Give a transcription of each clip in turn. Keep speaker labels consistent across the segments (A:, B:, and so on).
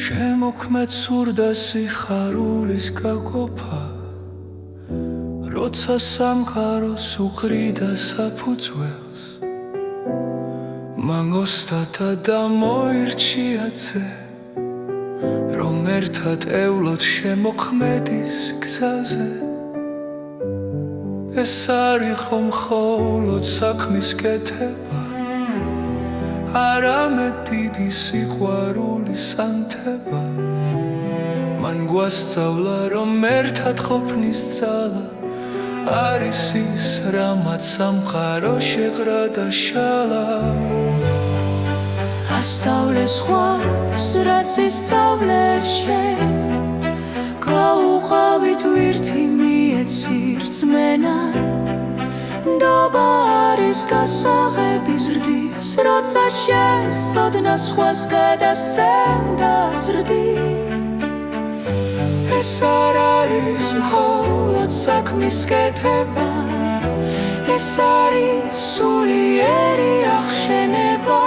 A: შემოქმედ სურდა სიხარულის გაყოფა, როცა სამყაროს უყრიდა საფუძველს, მან ოსტათა დამოირჩია ძე, რომ ერთად ევლოთ შემოქმედის გზაზე. ეს არ იყო მხოლოდ საქმის კეთება, არამედ დიდი სიყვარულის ანთება. მან გვასწავლა, რომ ერთად ყოფნის ძალა არის ის, რამაც სამყარო შეღრა და შალა.
B: ასწავლე სხვას, რაც ისწავლე შენ, გაუყავით ვირთი მიეცი რწმენა. ნდობა არის გასაღები ზრდის, როცა შენ სოდნას სხვას გადასცემ და ზრდი.
A: ეს არ არის მხოლოდ საქმის კეთება,
B: ეს არის სულიერი ახშენება.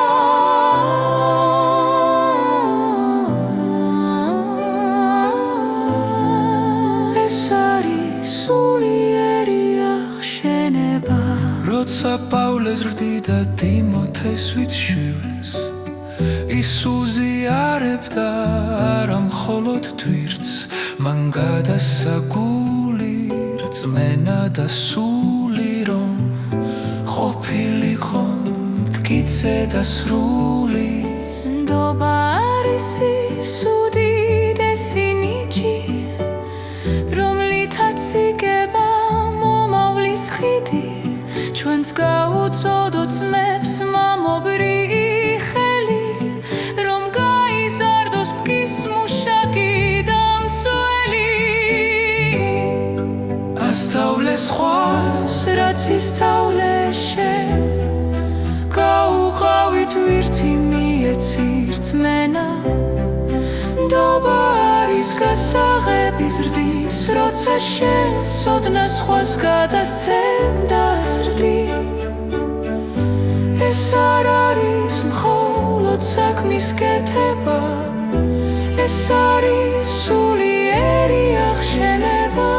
B: ეს არის სულიერი ახშენება.
A: როცა პავლე ზრდიდა ტიმოთეს ვითშვილს, ის უზიარებდა არა მხოლოდ თვირთს, მან გადასცა გული, რწმენა და სული, რომ ყოფილიყო მტკიცე და სრული.
B: ნდობა არის ის უდიდესი ნიჭი, რომლითაც იგება მომავლის ხიდი. ჩვენც გაუწოდოთ ძმებს მამობრივი ხელი, რომ გაიზარდოს ბგის მუშაკი და მცველი.
A: ასწავლე სხვას,
B: რაც ისწავლე შენ, გაუყავით ვირთი მიეცი რწმენა. ნდობა არის გასაღები ზრდის, როცა შენ სოდნას სხვას გადასცემ და ზრდი. ეს არ არის მხოლოდ საქმის კეთება, ეს არის სულიერი ახშენება.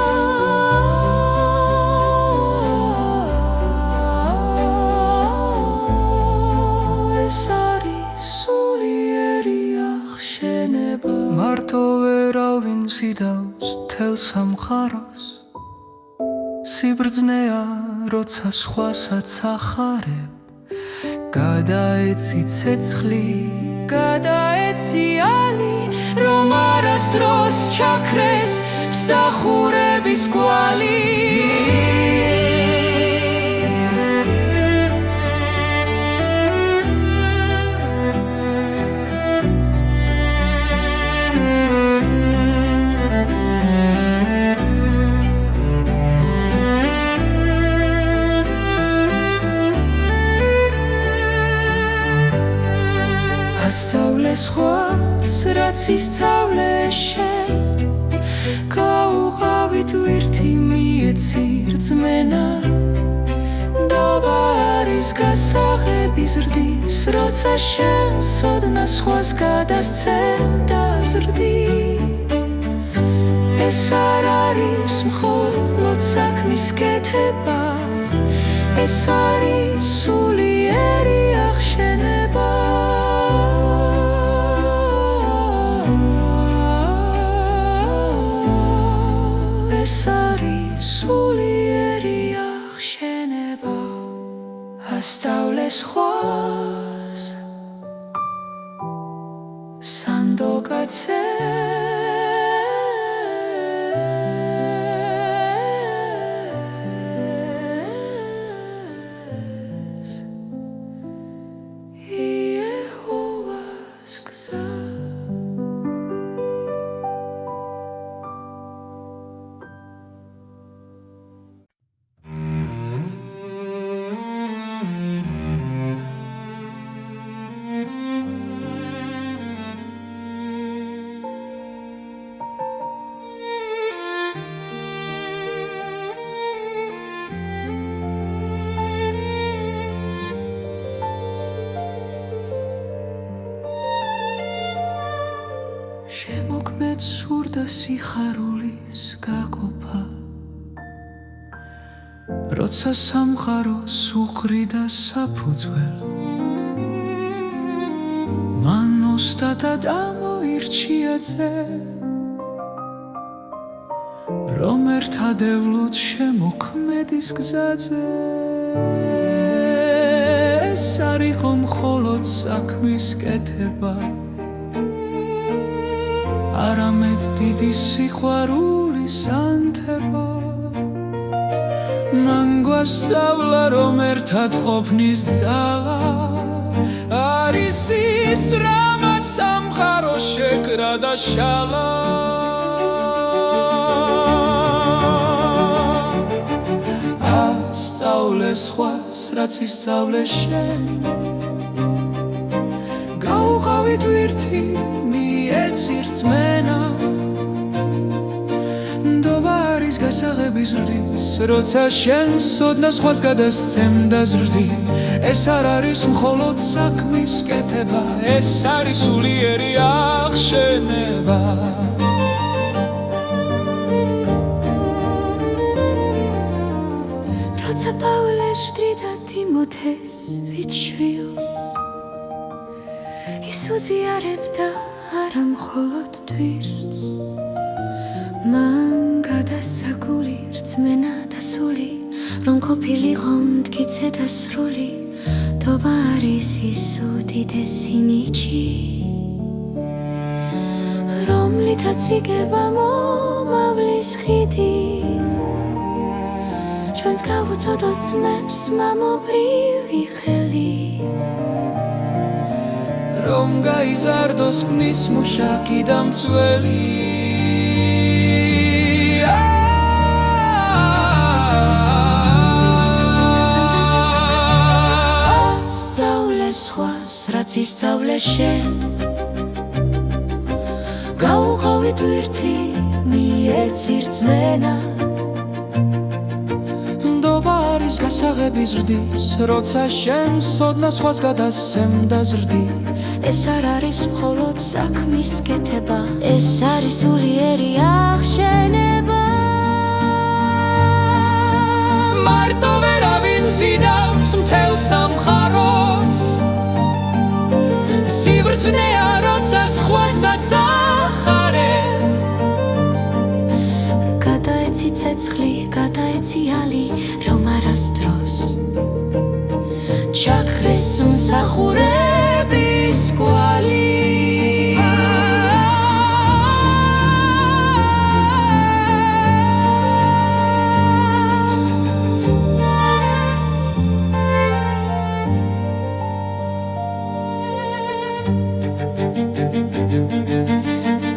B: ეს არის სულიერი ახშენება.
A: მარტო ვერავინ ზიდავს თელ სამყაროს, სიბრძნეა როცა სხვასაც ახარებ. გადაეცი ცეცხლი,
B: გადაეცი ალი, რომ არასდროს ჩაქრეს მსახურების კვალი. ასწავლე სხვას, რაც ისწავლე შენ, გაუყავით ვირთი მიეცი რწმენა. ნდობა არის გასაღები ზრდის, როცა შენ სოდნას სხვას გადასცემ და ზრდი. ეს არ არის მხოლოდ საქმის კეთება, ეს არის სულიერი ახშენება. ეს არის სულიერი ახშენება. ასწავლე სხვას, სანდო კაცე მეც სურდა სიხარულის გაყოფა, როცა სამყაროს უყრიდა საფუძველ, მან ოსტატად ამოირჩია ძე, რომ ერთადევლოდ შემოქმედის გზაზე. ეს არისო მხოლოდ საქმის კეთება, არამედ დიდი სიყვარულის ანთება. მან გვასწავლა, რომ ერთად ყოფნის ძალა არის ის, რამაც სამყარო შეკრა და შალა. ასწავლე სხვას, რაც ისწავლე შენ, გაუყავით ვირთი, მიეცი რწმენა. ნდობა არის გასაღები ზრდის, როცა შენ სოდნა სხვას გადასცემ და ზრდი. ეს არ არის მხოლოდ საქმის კეთება, ეს არის სულიერი აღშენება. როცა პავლე ჟდრიდა ტიმოთეს ვით შვილს, ის უზიარებდა არა მხოლოდ თვირთს, მან გადასცა გული, რწმენა და სული, რომ ყოფილიყო მტკიცე და სრული. ნდობა არის ის უდიდესი ნიჭი, რომლითაც იგება მომავლის ხიდი. ჩვენს გავუწოდოთ ძმებს მამობრივი ხელი, რომ გაიზარდოს ქმნის მუშაკი და მცველი. ასწავლე სხვას, რაც ისწავლე შენ, გაუყავით ვირთი, მიეცი რწმენა. ნდობა არის გასაღები ზრდის, როცა შენ სოდნა სხვას გადასცემ და ზრდი. ეს არ არის მხოლოდ საქმის კეთება, ეს არის სულიერი აღშენება. მარტო ვერავინ ზიდავს მთელ სამყაროს, სიბრძნეა როცა სხვასაც ახარებ. გადაეცი ცეცხლი, გადაეცი ალი, რომ არასდროს ჩაქრეს მსახურების კვალი.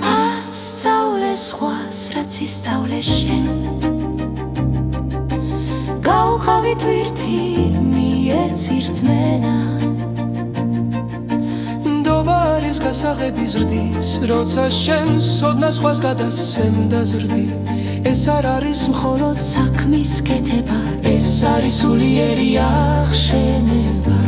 B: ასწავლე სხვას, რაც ისწავლე შენ, გაუყავით ვირთი, მიეცი რწმენა. ნდობა არის გასაღები ზრდის, როცა შენ სოდნა სხვას გადასცემ და ზრდი. ეს არ არის მხოლოდ საქმის კეთება, ეს არის სულიერი აღშენება.